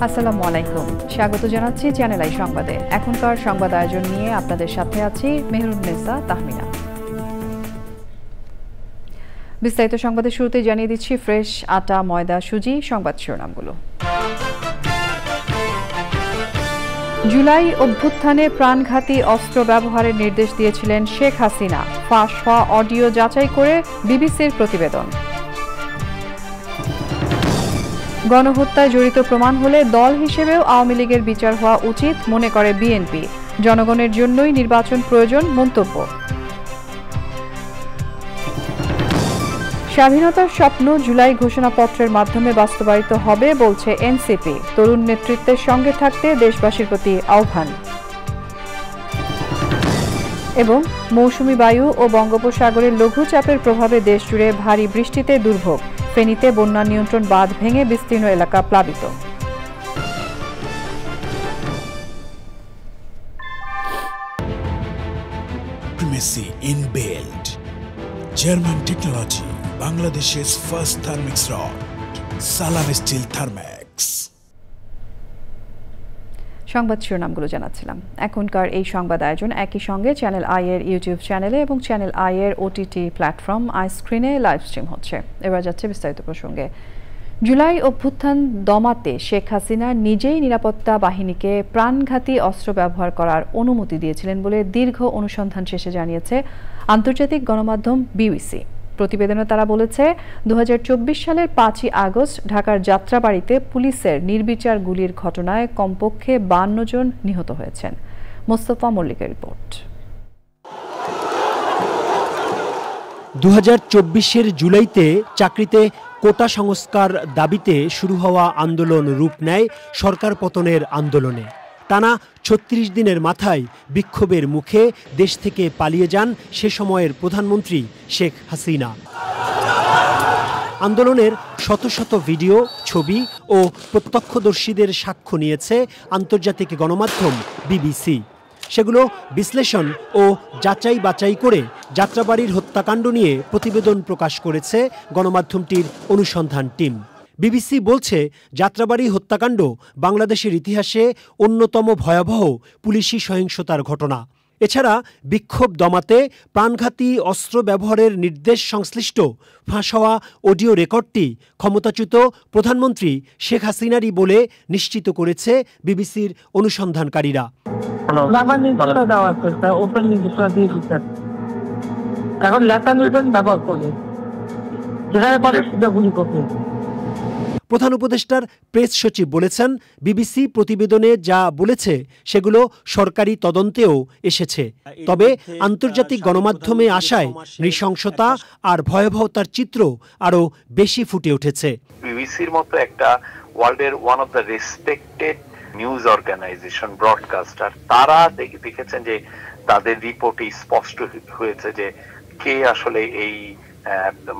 আসসালামু আলাইকুম, স্বাগত জানাচ্ছি চ্যানেল আই সংবাদে। এখনকার সংবাদ আয়োজন নিয়ে আপনাদের সাথে আছি মেহরুন্নেসা তাহমিনা। বিস্তারিত সংবাদের শুরুতে জানিয়ে দিচ্ছি ফ্রেশ আটা, ময়দা, সুজি। সংবাদ শিরোনামগুলো। জুলাই অভ্যুত্থানে প্রাণঘাতী অস্ত্র ব্যবহারের নির্দেশ দিয়েছিলেন শেখ হাসিনা। ফাঁস হওয়া অডিও যাচাই করে বিবিসির প্রতিবেদন। গণহত্যায় জড়িত প্রমাণ হলে দল হিসেবেও আওয়ামী লীগের বিচার হওয়া উচিত মনে করে বিএনপি। জনগণের জন্যই নির্বাচন প্রয়োজন মন্তব্য। স্বাধীনতার স্বপ্ন জুলাই ঘোষণাপত্রের মাধ্যমে বাস্তবায়িত হবে বলছে এনসিপি। তরুণ নেতৃত্বের সঙ্গে থাকতে দেশবাসীর প্রতি আহ্বান। এবং মৌসুমী বায়ু ও বঙ্গোপসাগরের লঘুচাপের প্রভাবে দেশজুড়ে ভারী বৃষ্টিতে দুর্ভোগ। ফেনীতে বন্যা নিয়ন্ত্রণ বাঁধ ভেঙে বিস্তীর্ণ এলাকা প্লাবিত। Primacy inbuilt. German technology. Bangladesh's first thermix rod. Salam Steel Thermax. সংবাদ শিরোনামগুলো জানাচ্ছিলাম। এখনকার এই সংবাদ আয়োজন একই সঙ্গে চ্যানেল আই এর ইউটিউব চ্যানেলে এবং চ্যানেল আই এর ওটিটি প্ল্যাটফর্ম আই স্ক্রিনে লাইভ স্ট্রিম হচ্ছে। এবার যাচ্ছে বিস্তারিত প্রসঙ্গে। জুলাই অভ্যুত্থান দমাতে শেখ হাসিনা নিজেই নিরাপত্তা বাহিনীকে প্রাণঘাতী অস্ত্র ব্যবহার করার অনুমতি দিয়েছিলেন বলে দীর্ঘ অনুসন্ধান শেষে জানিয়েছে আন্তর্জাতিক গণমাধ্যম বিবিসি। প্রতিবেদনে তারা বলেছে, ২০২৪ সালের ৫ই আগস্ট ঢাকার যাত্রাবাড়ীতে পুলিশের নির্বিচার গুলির ঘটনায় কমপক্ষে ৫২ জন নিহত হয়েছেন। মোস্তফা মল্লিকের রিপোর্ট। ২০২৪-এর জুলাইতে চাকরিতে কোটা সংস্কার দাবিতে শুরু হওয়া আন্দোলন রূপ নেয় সরকার পতনের আন্দোলনে। টানা ৩৬ দিনের মাথায় বিক্ষোভের মুখে দেশ থেকে পালিয়ে যান সে সময়ের প্রধানমন্ত্রী শেখ হাসিনা। আন্দোলনের শত শত ভিডিও, ছবি ও প্রত্যক্ষদর্শীদের সাক্ষ্য নিয়েছে আন্তর্জাতিক গণমাধ্যম বিবিসি। সেগুলো বিশ্লেষণ ও যাচাই বাছাই করে যাত্রাবাড়ীর হত্যাকাণ্ড নিয়ে প্রতিবেদন প্রকাশ করেছে গণমাধ্যমটির অনুসন্ধান টিম। বিবিসি বলছে, যাত্রাবাড়ী হত্যাকাণ্ড বাংলাদেশের ইতিহাসে অন্যতম ভয়াবহ পুলিশি সহিংসতার ঘটনা। এছাড়া বিক্ষোভ দমাতে প্রাণঘাতী অস্ত্র ব্যবহারের নির্দেশ সংশ্লিষ্ট ফাঁস হওয়া অডিও রেকর্ডটি ক্ষমতাচ্যুত প্রধানমন্ত্রী শেখ হাসিনারই বলে নিশ্চিত করেছে বিবিসির অনুসন্ধানকারীরা। এখন লেখা নির্বাচন ব্যবহার করে প্রধান উপদেষ্টার প্রেস সচিব বলেছেন, বিবিসি প্রতিবেদনে যা বলেছে সেগুলো সরকারি তদন্তেও এসেছে। তবে আন্তর্জাতিক গণমাধ্যমে আসায় নৃশংসতা আর ভয়াবহতার চিত্র আরও বেশি ফুটে উঠেছে। বিবিসির মতো একটা ওয়ার্ল্ডের one of the respected news organisation, broadcaster, তারা দেখেছেন যে তাদের রিপোর্টে স্পষ্ট হয়েছে যে কে আসলে এই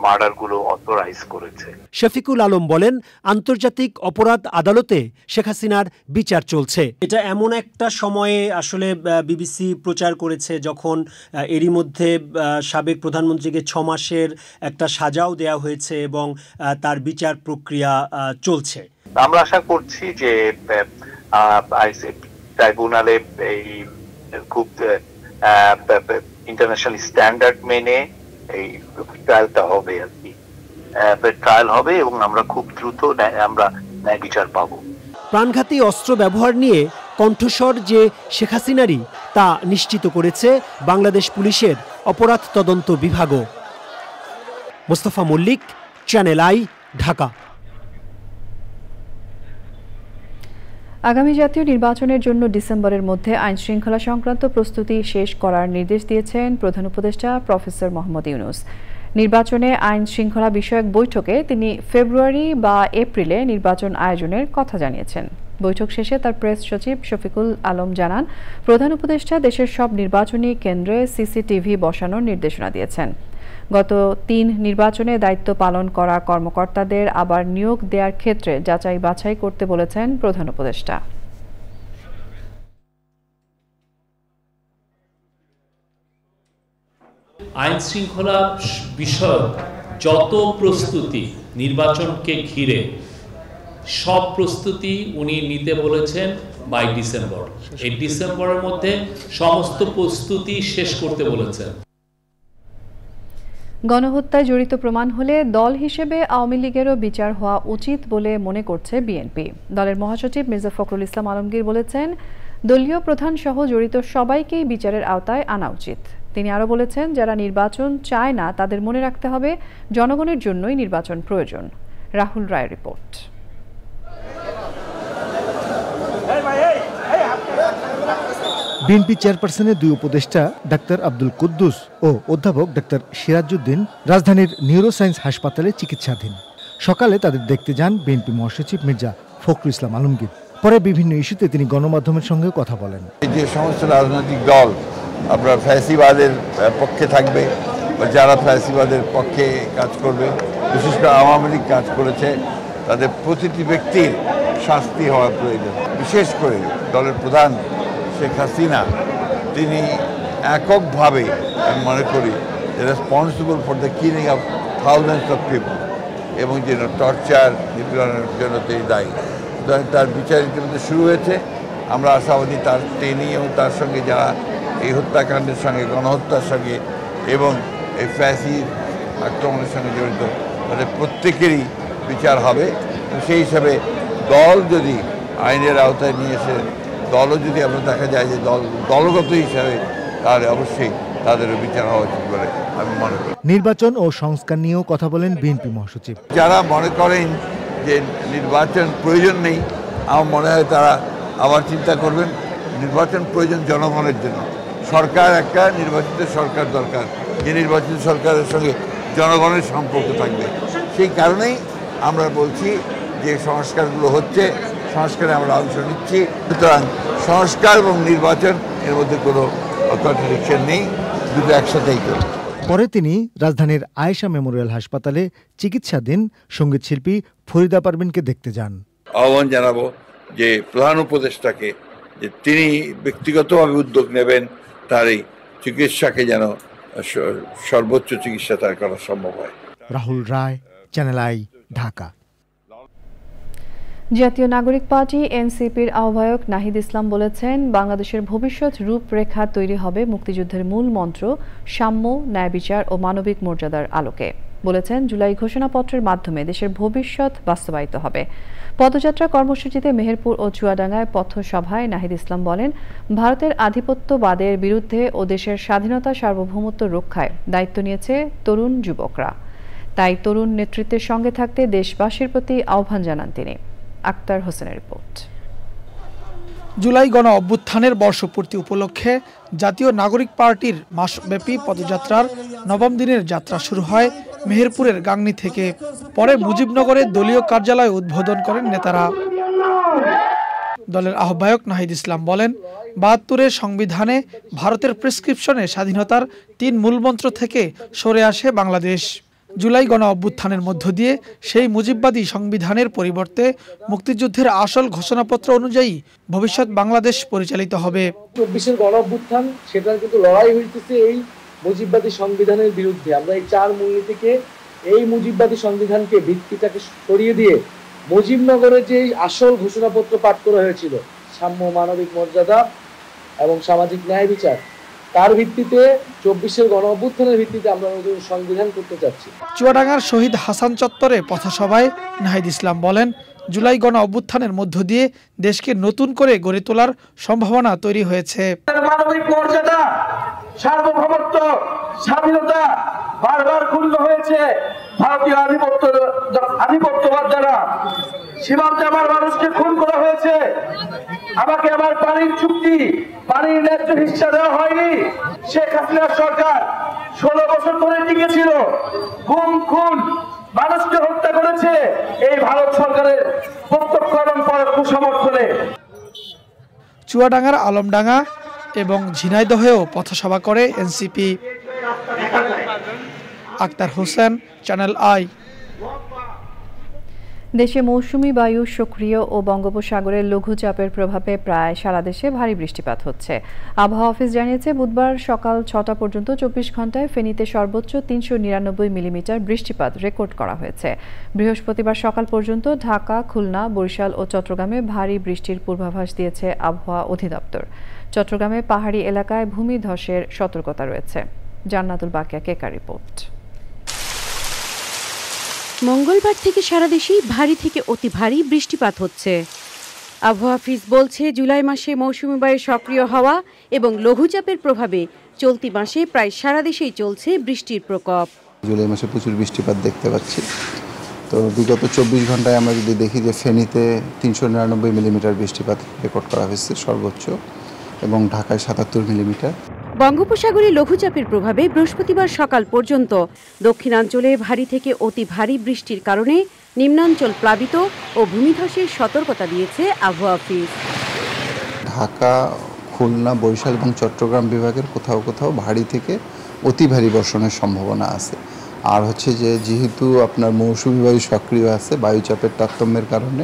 মার্ডারগুলো অথরাইজ করেছে। শফিকুল আলম বলেন, আন্তর্জাতিক অপরাধ আদালতে শেখ হাসিনার বিচার চলছে। এটা এমন একটা সময়ে আসলে বিবিসি প্রচার করেছে যখন এরই মধ্যে সাবেক প্রধানমন্ত্রীকে ৬ মাসের একটা সাজাও দেয়া হয়েছে এবং তার বিচার প্রক্রিয়া চলছে। আমরা আশা করছি যে ট্রাইব্যুনালে এই খুব ইন্টারন্যাশনাল স্ট্যান্ডার্ড মেনে এই ট্রায়ালটা হবে আর কি, ট্রায়াল হবে এবং আমরা খুব দ্রুত আমরা ন্যায় বিচার পাবো। প্রাণঘাতী অস্ত্র ব্যবহার নিয়ে কণ্ঠস্বর যে শেখ হাসিনারই, তা নিশ্চিত করেছে বাংলাদেশ পুলিশের অপরাধ তদন্ত বিভাগও। Mostafa Mallick, channel I, Dhaka. আগামী জাতীয় নির্বাচনের জন্য ডিসেম্বরের মধ্যে আইন শৃঙ্খলা সংক্রান্ত প্রস্তুতি শেষ করার নির্দেশ দিয়েছেন প্রধান উপদেষ্টা প্রফেসর মোহাম্মদ ইউনূস। নির্বাচনে আইন শৃঙ্খলা বিষয়ক বৈঠকে তিনি ফেব্রুয়ারি বা এপ্রিলে নির্বাচন আয়োজনের কথা জানিয়েছেন। বৈঠক শেষে তার প্রেস সচিব শফিকুল আলম জানান, প্রধান উপদেষ্টা দেশের সব নির্বাচনী কেন্দ্রে সিসিটিভি বসানোর নির্দেশনা দিয়েছেন। গত ৩ নির্বাচনে দায়িত্ব পালন করা কর্মকর্তাদের আবার নিয়োগ দেওয়ার ক্ষেত্রে যাচাই বাছাই করতে বলেছেন প্রধান উপদেষ্টা। আইন শৃঙ্খলা বিষয়ক যত প্রস্তুতি নির্বাচনকে ঘিরে সব প্রস্তুতি উনি নিতে বলেছেন বাই ডিসেম্বর। এই ডিসেম্বরের মধ্যে সমস্ত প্রস্তুতি শেষ করতে বলেছেন। গণহত্যায় জড়িত প্রমাণ হলে দল হিসেবে আওয়ামী লীগেরও বিচার হওয়া উচিত বলে মনে করছে বিএনপি। দলের মহাসচিব মির্জা ফখরুল ইসলাম আলমগীর বলেছেন, দলীয় প্রধান সহ জড়িত সবাইকেই বিচারের আওতায় আনা উচিত। তিনি আরও বলেছেন, যারা নির্বাচন চায় না তাদের মনে রাখতে হবে জনগণের জন্যই নির্বাচন প্রয়োজন। রাহুল রায়ের রিপোর্ট। বিএনপি চেয়ারপারসনের দুই উপদেষ্টা ডাক্তার আব্দুল কুদ্দুস ও অধ্যাপক ডাক্তার সিরাজউদ্দিন রাজধানীর নিউরোসায়েন্স হাসপাতালে চিকিৎসাধীন। সকালে তাদের দেখতে যান বিএনপি মহাসচিব মির্জা ফখরুল ইসলাম আলমগীর। পরে বিভিন্ন ইস্যুতে তিনি গণমাধ্যমের সঙ্গে কথা বলেন। যে সমস্ত রাজনৈতিক দল আপনার ফ্যাসিবাদের পক্ষে থাকবে বা যারা ফ্যাসিবাদের পক্ষে কাজ করবে, বিশেষ করে আওয়ামী লীগ কাজ করেছে, তাদের প্রতিটি ব্যক্তির শাস্তি হওয়া প্রয়োজন। বিশেষ করে দলের প্রধান শেখ হাসিনা, তিনি এককভাবে আমি মনে করি responsible for the killing of thousands of people এবং যে টর্চার নিপীড়নের জন্য তিনি দায়ী। তার বিচার ইতিমধ্যে শুরু হয়েছে। আমরা আশাবাদী তার তিনি এবং তার সঙ্গে যারা এই হত্যাকাণ্ডের সঙ্গে, গণহত্যার সঙ্গে এবং এই ফ্যাসির আক্রমণের সঙ্গে জড়িত তাদের প্রত্যেকেরই বিচার হবে। সেই হিসাবে দল যদি আইনের আওতায় নিয়ে এসে দলও যদি আমরা দেখা যায় যে দলগত হিসাবে, তাহলে অবশ্যই তাদেরও বিচার হওয়া উচিত বলে আমি মনে করি। নির্বাচন ও সংস্কার নিয়েও কথা বলেন বিএনপি মহাসচিব। যারা মনে করেন যে নির্বাচন প্রয়োজন নেই, আমার মনে হয় তারা আবার চিন্তা করবেন। নির্বাচন প্রয়োজন জনগণের জন্য। সরকার একটা নির্বাচিত সরকার দরকার, যে নির্বাচিত সরকারের সঙ্গে জনগণের সম্পর্ক থাকবে। সেই কারণেই আমরা বলছি যে সংস্কারগুলো হচ্ছে, সংস্কারে আমরা অংশ নিচ্ছি। সুতরাং সংস্কার এবং নির্বাচন এর মধ্যে কোনো কন্ট্রাডিকশন নেই, দুটো একসাথেই চলবে। পরে তিনি রাজধানীর আয়েশা মেমোরিয়াল হাসপাতালে চিকিৎসাধীন সঙ্গীত শিল্পী ফরিদা পারভিনকে দেখতে যান। আহ্বান জানাবো যে প্রধান উপদেষ্টাকে যে তিনি ব্যক্তিগতভাবে উদ্যোগ নেবেন, তার এই চিকিৎসাকে যেন সর্বোচ্চ চিকিৎসা তার করা সম্ভব হয়। রাহুল রায়, চ্যানেল আই, ঢাকা। জাতীয় নাগরিক পার্টি এনসিপির আহ্বায়ক নাহিদ ইসলাম বলেছেন, বাংলাদেশের ভবিষ্যৎ রূপরেখা তৈরি হবে মুক্তিযুদ্ধের মূল মন্ত্র সাম্য, ন্যায় বিচার ও মানবিক মর্যাদার আলোকে। বলেছেন, জুলাই ঘোষণাপত্রের মাধ্যমে দেশের ভবিষ্যৎ বাস্তবায়িত হবে। পদযাত্রা কর্মসূচিতে মেহেরপুর ও চুয়াডাঙ্গায় পথসভায় নাহিদ ইসলাম বলেন, ভারতের আধিপত্যবাদের বিরুদ্ধে ও দেশের স্বাধীনতা সার্বভৌমত্ব রক্ষায় দায়িত্ব নিয়েছে তরুণ যুবকরা। তাই তরুণ নেতৃত্বের সঙ্গে থাকতে দেশবাসীর প্রতি আহ্বান জানান তিনি। আক্তার হোসেনের রিপোর্ট। জুলাই গণ অভ্যুত্থানের বর্ষপূর্তি উপলক্ষে জাতীয় নাগরিক পার্টির মাসব্যাপী পদযাত্রার নবম দিনের যাত্রা শুরু হয় মেহেরপুরের গাংনী থেকে। পরে মুজিবনগরে দলীয় কার্যালয় উদ্বোধন করেন নেতারা। দলের আহ্বায়ক নাহিদ ইসলাম বলেন, ৭২-এর সংবিধানে ভারতের প্রেসক্রিপশনে স্বাধীনতার ৩ মূলমন্ত্র থেকে সরে আসে বাংলাদেশ। জুলাই গণ অভ্যুত্থানের মধ্য দিয়ে সেই মুজিববাদী সংবিধানের পরিবর্তে মুক্তিযুদ্ধের আসল ঘোষণাপত্র অনুযায়ী ভবিষ্যৎ বাংলাদেশ পরিচালিত হবে। ২৪-এর গণ অভ্যুত্থান, সেটার কিন্তু লড়াই হইতেছে এই মুজিববাদী সংবিধানের বিরুদ্ধে। আমরা এই ৪ মূলনীতিকে, এই মুজিববাদী সংবিধানকে, ভিত্তিটাকে সরিয়ে দিয়ে মুজিবনগরের যে আসল ঘোষণাপত্র পাঠ করা হয়েছিল, সাম্য, মানবিক মর্যাদা এবং সামাজিক ন্যায় বিচার, তার ভিত্তিতে ২৪-এর গণ অভ্যুত্থানের ভিত্তিতে আমরা নতুন সংবিধান করতে চাচ্ছি। চুয়াডাঙ্গার শহীদ হাসান চত্বরে পথসভায় নাহিদ ইসলাম বলেন, জুলাই গণ অভ্যুত্থানের মধ্য দিয়ে দেশকে নতুন করে গড়ে তোলার সম্ভাবনা তৈরি হয়েছে। মানবিক মর্যাদা, সার্বভৌমত্ব, স্বাধীনতা বারবার ক্ষুণ্ণ হয়েছে ভারতীয় আধিপত্যবাদ দ্বারা। সীমান্তে আমার মানুষকে খুন করা হয়েছে, আমাকে আমার পানির চুক্তি, পানির ন্যায্য হিস্সা দেওয়া হয়নি। শেখ হাসিনার সরকার ১৬ বছর ধরে টিকেছিল, গুম, খুন, মানুষকে হত্যা করেছে এই ভারত সরকারের প্রত্যক্ষ এবং পরোক্ষ সমর্থনে। চুয়াডাঙ্গার আলমডাঙ্গা এবং ঝিনাইদহেও পথসভা করে এনসিপি। Akhtar Hossain, channel I. দেশে মৌসুমি বায়ু সক্রিয় ও বঙ্গোপসাগরের লঘুচাপের প্রভাবে প্রায় সারা দেশে ভারী বৃষ্টিপাত হচ্ছে। আবহাওয়া অফিস জানিয়েছে বুধবার সকাল ৬টা পর্যন্ত ২৪ ঘন্টায় ফেনীতে সর্বোচ্চ ৩৯৯ মিলিমিটার বৃষ্টিপাত রেকর্ড করা হয়েছে। বৃহস্পতিবার সকাল পর্যন্ত ঢাকা, খুলনা, বরিশাল ও চট্টগ্রামে ভারী বৃষ্টির পূর্বাভাস দিয়েছে আবহাওয়া অধিদপ্তর। চট্টগ্রামে পাহাড়ি এলাকায় ভূমিধসের সতর্কতা রয়েছে। জান্নাতুল বাকিয়া কেকা রিপোর্ট। মঙ্গলবার থেকে সারা দেশেই ভারী থেকে অতি ভারী বৃষ্টিপাত হচ্ছে। আবহাওয়া অফিস বলছে জুলাই মাসে মৌসুমী বায়ু সক্রিয় হওয়া এবং লঘুচাপের প্রভাবে চলতি মাসে প্রায় সারা দেশেই চলছে বৃষ্টির প্রকোপ। জুলাই মাসে প্রচুর বৃষ্টিপাত দেখতে পাচ্ছি। তো বিগত ২৪ ঘন্টায় আমরা যদি দেখি যে ফেনীতে ৩৯৯ মিলিমিটার বৃষ্টিপাত রেকর্ড করা হয়েছে সর্বোচ্চ, এবং ঢাকায় ৭৭ মিলিমিটার। বঙ্গোপসাগরে লঘুচাপের প্রভাবে বৃহস্পতিবার সকাল পর্যন্ত দক্ষিণাঞ্চলে ভারী থেকে অতি ভারী বৃষ্টির কারণে নিম্নাঞ্চল প্লাবিত ও ভূমিধসের সতর্কতা দিয়েছে আবহাওয়া অফিস। ঢাকা, খুলনা, বরিশাল এবং চট্টগ্রাম বিভাগের কোথাও কোথাও ভারী থেকে অতি ভারী বর্ষণের সম্ভাবনা আছে। আর হচ্ছে যে যেহেতু আপনার মৌসুমী বায়ু সক্রিয় আছে, বায়ুচাপের তারতম্যের কারণে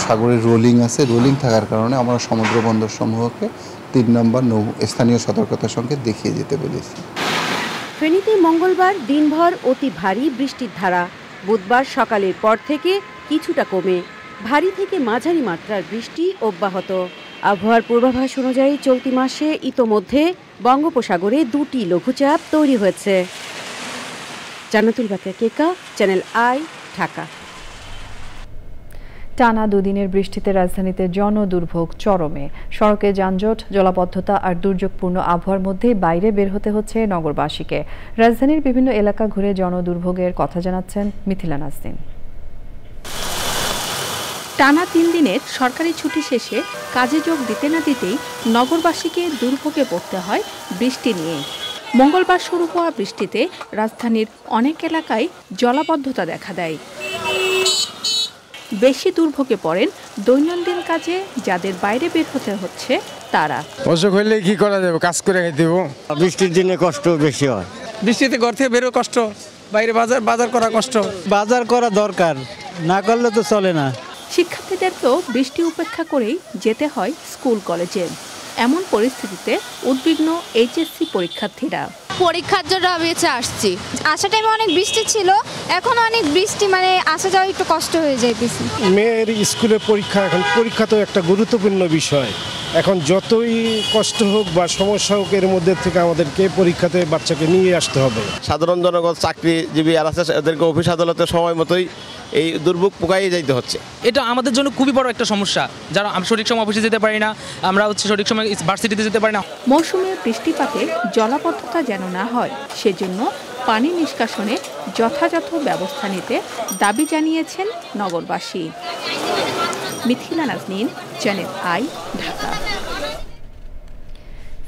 সাগরের রোলিং আছে, রোলিং থাকার কারণে আমরা সমুদ্র বন্দর সমূহকে ৩ নম্বর স্থানীয় সতর্কতা সংকেত দেখিয়ে যেতে বলেছি। ফেনীতে মঙ্গলবার দিনভর অতি ভারী বৃষ্টির ধারা, বুধবার সকালের পর থেকে কিছুটা কমে ভারী থেকে মাঝারি মাত্রার বৃষ্টি অব্যাহত। আবহাওয়ার পূর্বাভাস অনুযায়ী চলতি মাসে ইতোমধ্যে বঙ্গোপসাগরে ২টি লঘুচাপ তৈরি হয়েছে। জান্নাতুল বাকিয়া কেকা, চ্যানেল আই, ঢাকা। টানা দুদিনের বৃষ্টিতে রাজধানীতে জনদুর্ভোগ চরমে। সড়কে যানজট, জলাবদ্ধতা আর দুর্যোগপূর্ণ আবহাওয়ার মধ্যে বাইরে বের হতে হচ্ছে নগরবাসীকে। রাজধানীর বিভিন্ন এলাকা ঘুরে জনদুর্ভোগের কথা জানাচ্ছেন মিথিলা নাজনীন। টানা ৩ দিনের সরকারি ছুটি শেষে কাজে যোগ দিতে না দিতেই নগরবাসীকে দুর্ভোগে পড়তে হয় বৃষ্টি নিয়ে। মঙ্গলবার শুরু হওয়া বৃষ্টিতে রাজধানীর অনেক এলাকায় জলাবদ্ধতা দেখা দেয়। বেশি দুর্ভোগে পড়েন দৈনন্দিন কাজে যাদের বাইরে বের হতে হচ্ছে তারা। অসুখ হইলে কি করা যাবে, কাজ করে দেব। বৃষ্টির দিনে কষ্ট বেশি হয়, বৃষ্টিতে ঘর থেকে বেরো কষ্ট, বাইরে বাজার করা কষ্ট। বাজার করা দরকার, না করলে তো চলে না। শিক্ষার্থীদেরকেও বৃষ্টি উপেক্ষা করেই যেতে হয় স্কুল কলেজে। এমন পরিস্থিতিতে উদ্বিগ্ন এইচএসসি পরীক্ষার্থীরা। পরীক্ষার জন্য আমি আসছি, আসার টাইমে অনেক বৃষ্টি ছিল, এখন অনেক বৃষ্টি, মানে আসা যাওয়া একটু কষ্ট হয়ে যাইতেছে। মেয়ের স্কুলের পরীক্ষা, এখন পরীক্ষা তো একটা গুরুত্বপূর্ণ বিষয়। এখন যতই কষ্ট হোক বা সমস্যা হোক, এর মধ্যে থেকে আমাদেরকে পরীক্ষাতে বাচ্চাকে নিয়ে আসতে হবে। সাধারণ জনগণ, চাকরিজীবী আর আছে, এদেরকে অফিস আদালতে সময় মতোই এই দুর্ভোগ পোকাই যাইতে হচ্ছে। এটা আমাদের জন্য খুবই বড় একটা সমস্যা, যারা আমরা সঠিক সময় অফিসে যেতে পারি না, আমরা সঠিক সময় ভার্সিটিতে যেতে পারি না। মৌসুমের বৃষ্টিপাতে জলাবদ্ধতা যেন না হয় সেজন্য পানি নিষ্কাশনে যথাযথ ব্যবস্থা নিতে দাবি জানিয়েছেন নগরবাসী। Mithila Nazneen, channel I, Dhaka.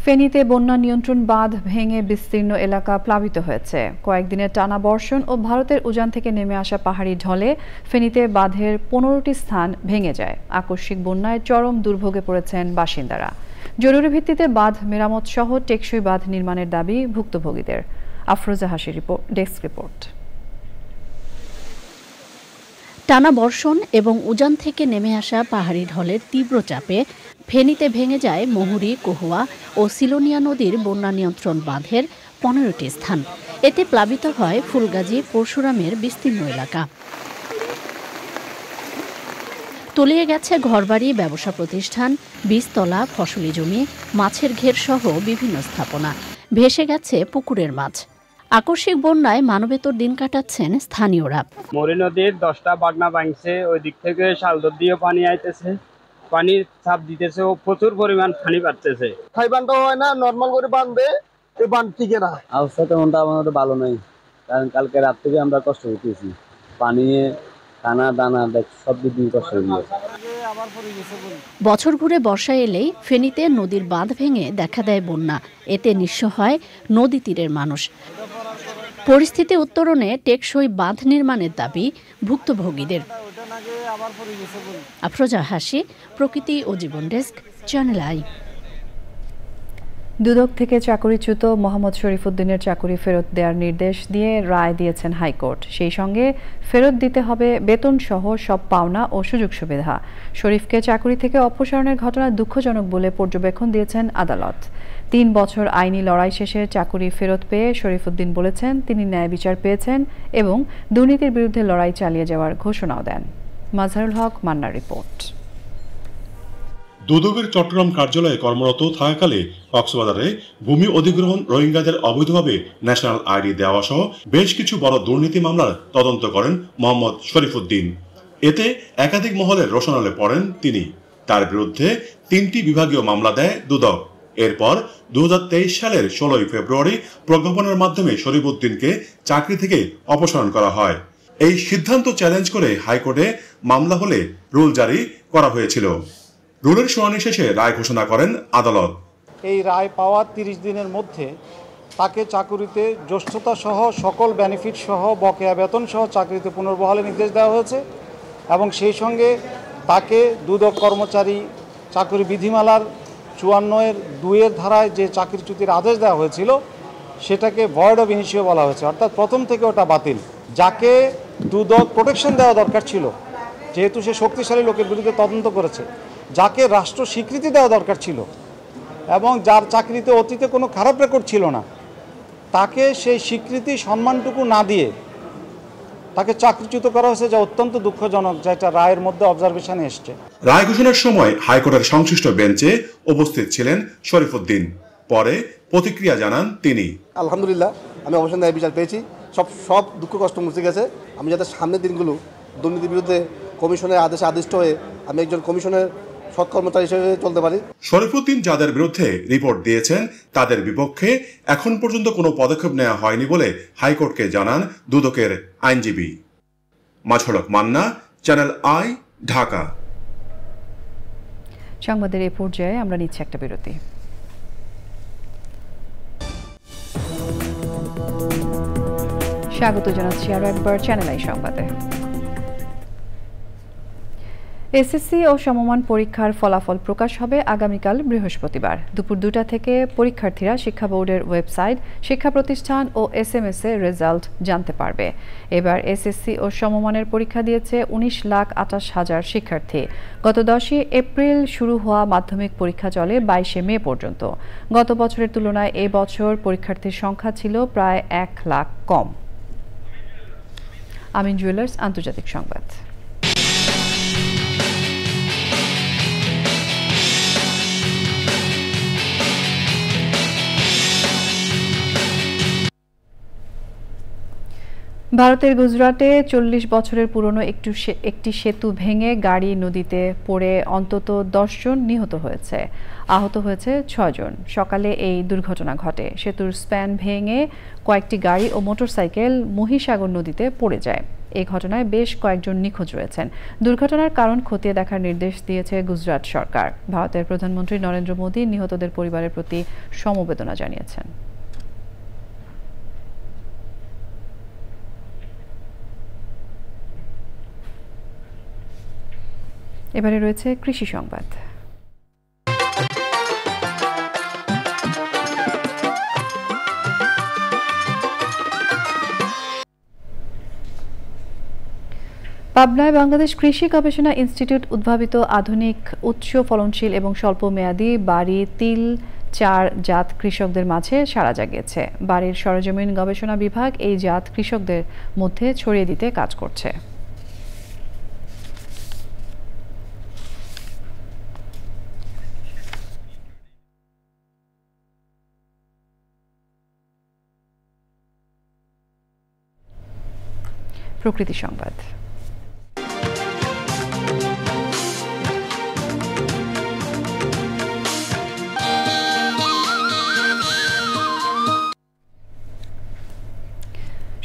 ফেনীতে বন্যা নিয়ন্ত্রণ বাঁধ ভেঙে বিস্তীর্ণ এলাকা প্লাবিত হয়েছে। কয়েকদিনের টানা বর্ষণ ও ভারতের উজান থেকে নেমে আসা পাহাড়ি ঢলে ফেনীতে বাঁধের 15টি স্থান ভেঙে যায়। আকস্মিক বন্যায় চরম দুর্ভোগে পড়েছেন বাসিন্দারা। জরুরি ভিত্তিতে বাঁধ মেরামত সহ টেকসই বাঁধ নির্মাণের দাবি ভুক্তভোগীদের। আফরোজা হাসির ডেস্ক রিপোর্ট। টানা বর্ষণ এবং উজান থেকে নেমে আসা পাহাড়ি ঢলের তীব্র চাপে ফেনীতে ভেঙে যায় মহুরী, কহুয়া ও সিলোনিয়া নদীর বন্যা নিয়ন্ত্রণ বাঁধের 15টি স্থান। এতে প্লাবিত হয় ফুলগাজী, পরশুরামের বিস্তীর্ণ এলাকা। তলিয়ে গেছে ঘরবাড়ি, ব্যবসা প্রতিষ্ঠান, বীজতলা, ফসলি জমি, মাছের ঘের সহ বিভিন্ন স্থাপনা। ভেসে গেছে পুকুরের মাছ। আকস্মিক বন্যায় মানবেতর দিন কাটাচ্ছেন স্থানীয়রা। মরি নদীর 10টা বাগনা ভাঙছে, ওই দিক থেকে শালদর দিয়ে পানি আইতেছে, পানি চাপ দিতেছে ও প্রচুর পরিমাণ পানি পাচ্ছে। খাইবানটা হয় না, নরমাল করে বাঁধবে, এই বাঁধ টিকে না। অবস্থা তেমনটা আমাদের ভালো নাই, কারণ কালকে রাত থেকে আমরা কষ্ট করতেছি, পানি খানা দানা সব দিক দিয়ে কষ্ট হয়ে। বছর ঘুরে বর্ষা এলেই ফেনীতে নদীর বাঁধ ভেঙে দেখা দেয় বন্যা। এতে নিঃস্ব হয় নদী তীরের মানুষ। পরিস্থিতি উত্তরণে টেকসই বাঁধ নির্মাণের দাবি ভুক্তভোগীদের। আফরোজা হাসি, প্রকৃতি ও জীবন ডেস্ক, চ্যানেল আই। দুদক থেকে চাকরিচ্যুত মোহাম্মদ শরীফুদ্দিনের চাকরি ফেরত দেওয়ার নির্দেশ দিয়ে রায় দিয়েছেন হাইকোর্ট। সেই সঙ্গে ফেরত দিতে হবে বেতন সহ সব পাওনা ও সুযোগ সুবিধা। শরীফকে চাকরি থেকে অপসারণের ঘটনা দুঃখজনক বলে পর্যবেক্ষণ দিয়েছেন আদালত। ৩ বছর আইনি লড়াই শেষে চাকরি ফেরত পেয়ে শরীফুদ্দিন বলেছেন তিনি ন্যায় বিচার পেয়েছেন এবং দুর্নীতির বিরুদ্ধে লড়াই চালিয়ে যাওয়ার ঘোষণাও দেন। মাজহারুল হক মান্নার রিপোর্ট। দুদকের চট্টগ্রাম কার্যালয়ে কর্মরত থাকাকালে কক্সবাজারে ভূমি অধিগ্রহণ রোহিঙ্গাদের অবৈধভাবে ন্যাশনাল আইডি দেওয়া সহ বেশ কিছু বড় দুর্নীতি মামলার তদন্ত করেন মোহাম্মদ শরীফুদ্দিন। এতে একাধিক মহলের রোশনালে পড়েন তিনি। তার বিরুদ্ধে 3টি বিভাগীয় মামলা দেয় দুদক। এরপর 2023 সালের 16 ফেব্রুয়ারি প্রজ্ঞাপনের মাধ্যমে শরীফুদ্দিনকে চাকরি থেকে অপসারণ করা হয়। এই সিদ্ধান্ত চ্যালেঞ্জ করে হাইকোর্টে মামলা হলে রুল জারি করা হয়েছিল। রুলের শুনানি শেষে রায় ঘোষণা করেন আদালত। এই রায় পাওয়ার 30 দিনের মধ্যে তাকে চাকরিতে জ্যেষ্ঠতা সহ সকল বেনিফিট সহ বকেয়া বেতন সহ চাকরিতে পুনর্বহালের নির্দেশ দেওয়া হয়েছে এবং সেই সঙ্গে তাকে দুদক কর্মচারী চাকরি বিধিমালার 54(2) ধারায় যে চাকরিচ্যুতির আদেশ দেওয়া হয়েছিল সেটাকে ভয়েড অফ ইনিশিও বলা হয়েছে, অর্থাৎ প্রথম থেকে ওটা বাতিল। যাকে দুদক প্রোটেকশন দেওয়া দরকার ছিল, যেহেতু সে শক্তিশালী লোকের বিরুদ্ধে তদন্ত করেছে, যাকে রাষ্ট্র স্বীকৃতি দেওয়া দরকার ছিল এবং যার চাকরিতে অতীতে কোনো খারাপ রেকর্ড ছিল না, তাকে সেই স্বীকৃতি সম্মানটুকু না দিয়ে তাকে চাকরিচ্যুত করা হয়েছে, যা অত্যন্ত দুঃখজনক, যেটা রায়ের মধ্যে অবজারভেশনে এসছে। রায় ঘোষণার সময় হাইকোর্টের সংশ্লিষ্ট বেঞ্চে উপস্থিত ছিলেন শরীফুদ্দিন। পরে প্রতিক্রিয়া জানান তিনি। আলহামদুলিল্লাহ, আমি অবশ্যই ন্যায় বিচার পেয়েছি। সব দুঃখ কষ্ট মুছে গেছে। আমি যাতে সামনের দিনগুলো দুর্নীতির বিরুদ্ধে কমিশনের আদেশে আদিষ্ট হয়ে আমি একজন কমিশনের সৎ কর্মচারী হিসেবে চলতে পারি। শরীফুদ্দিন যাদের বিরুদ্ধে রিপোর্ট দিয়েছেন তাদের বিপক্ষে এখন পর্যন্ত কোনো পদক্ষেপ নেওয়া হয়নি বলে হাইকোর্টকে জানান দুদকের আইনজীবী। মাজহারুল হক মান্না, চ্যানেল আই, ঢাকা। সংবাদের এই পর্যায়ে আমরা নিচ্ছি একটা বিরতি। স্বাগত জানাচ্ছি আরও একবার চ্যানেল আই সংবাদে। এসএসসি ও সমমান পরীক্ষার ফলাফল প্রকাশ হবে আগামীকাল বৃহস্পতিবার দুপুর 2টা থেকে। পরীক্ষার্থীরা শিক্ষা বোর্ডের ওয়েবসাইট, শিক্ষা প্রতিষ্ঠান ও SMS এ রেজাল্ট জানতে পারবে। এবার এসএসসি ও সমমানের পরীক্ষা দিয়েছে 19,28,000 শিক্ষার্থী। গত 10 এপ্রিল শুরু হওয়া মাধ্যমিক পরীক্ষা চলে 22 মে পর্যন্ত। গত বছরের তুলনায় এই বছর পরীক্ষার্থীর সংখ্যা ছিল প্রায় 1 লাখ কম। আমিন জুয়েলার্স আন্তর্জাতিক সংবাদ। ভারতের গুজরাটে 40 বছরের পুরনো একটি সেতু ভেঙে গাড়ি নদীতে পড়ে অন্তত 10 জন নিহত হয়েছে। আহত হয়েছে 6 জন। সকালে এই দুর্ঘটনা ঘটে। সেতুর স্প্যান ভেঙে কয়েকটি গাড়ি ও মোটরসাইকেল মহিসাগর নদীতে পড়ে যায়। এই ঘটনায় বেশ কয়েকজন নিখোঁজ রয়েছেন। দুর্ঘটনার কারণ খতিয়ে দেখার নির্দেশ দিয়েছে গুজরাট সরকার। ভারতের প্রধানমন্ত্রী নরেন্দ্র মোদী নিহতদের পরিবারের প্রতি সমবেদনা জানিয়েছেন। এবারে রয়েছে কৃষি সংবাদ। পাবনায় বাংলাদেশ কৃষি গবেষণা ইনস্টিটিউট উদ্ভাবিত আধুনিক উচ্চ ফলনশীল এবং স্বল্প মেয়াদী বাড়ি তিল চার জাত কৃষকদের মাঝে সাড়া জাগিয়েছে। বাড়ির সরেজমিন গবেষণা বিভাগ এই জাত কৃষকদের মধ্যে ছড়িয়ে দিতে কাজ করছে। প্রকৃতি সংবাদ।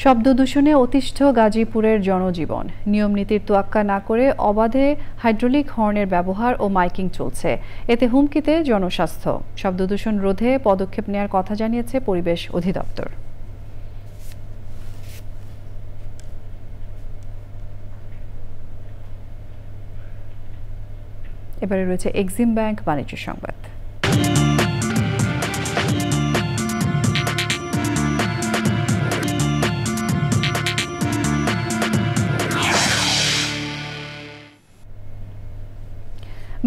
শব্দ দূষণে অতিষ্ঠ গাজীপুরের জনজীবন। নিয়ম নীতির তোয়াক্কা না করে অবাধে হাইড্রোলিক হর্নের ব্যবহার ও মাইকিং চলছে। এতে হুমকিতে জনস্বাস্থ্য। শব্দ দূষণ রোধে পদক্ষেপ নেওয়ার কথা জানিয়েছে পরিবেশ অধিদপ্তর। এবারে রয়েছে এক্সিম ব্যাংক বাণিজ্য সংবাদ।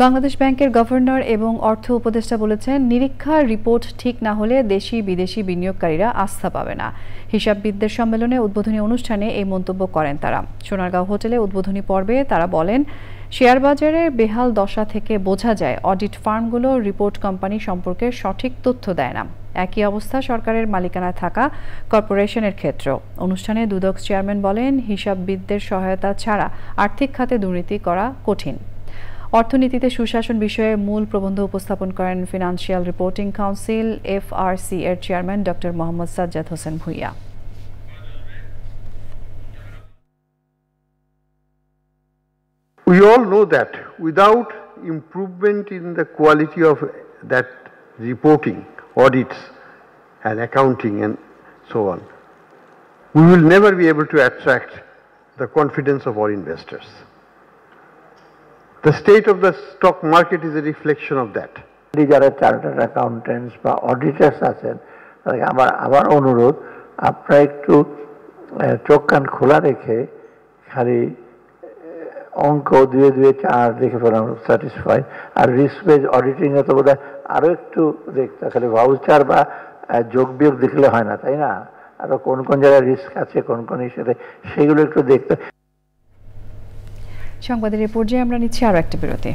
বাংলাদেশ ব্যাংকের গভর্নর এবং অর্থ উপদেষ্টা বলেছেন, নিরীক্ষার রিপোর্ট ঠিক না হলে দেশি বিদেশি বিনিয়োগকারীরা আস্থা পাবে না। হিসাববিদদের সম্মেলনে উদ্বোধনী অনুষ্ঠানে এই মন্তব্য করেন তারা। সোনারগাঁও হোটেলে উদ্বোধনী পর্বে তারা বলেন, শেয়ার বাজারের বেহাল দশা থেকে বোঝা যায় অডিট ফার্মগুলো রিপোর্ট কোম্পানি সম্পর্কে সঠিক তথ্য দেয় না। একই অবস্থা সরকারের মালিকানায় থাকা কর্পোরেশনের ক্ষেত্রেও। অনুষ্ঠানে দুদক চেয়ারম্যান বলেন, হিসাববিদদের সহায়তা ছাড়া আর্থিক খাতে দুর্নীতি করা কঠিন। অর্থনীতিতে সুশাসন বিষয়ে মূল প্রবন্ধ উপস্থাপন করেন ফিনান্সিয়াল রিপোর্টিং কাউন্সিল FRC এর chairman doctor Mohammad Sajjad Hossain Bhuiyan. We all know that without improvement in the quality of that reporting, audits and accounting and so on, we will never be able to attract the confidence of our investors. The state of the stock market is a reflection of that. যারা chartered accountants বা অডিটার্স আছেন, আমার অনুরোধ, আপনারা একটু চোখ কান খোলা রেখে খালি অঙ্ক 2 2 4 দেখে ফেলাম স্যাটিসফাই। আর রিস্ক বেজ অডিটিং এ তো বোধহয় আরও একটু দেখতে, খালি ভাউচার বা যোগ বিয়োগ দেখলে হয় না, তাই না? আরও কোন কোন জায়গায় রিস্ক আছে, কোন কোন ইস্যুতে, সেগুলো একটু দেখতে। সংবাদের এই পর্যায়ে আমরা নিচ্ছি আরও একটা বিরতি।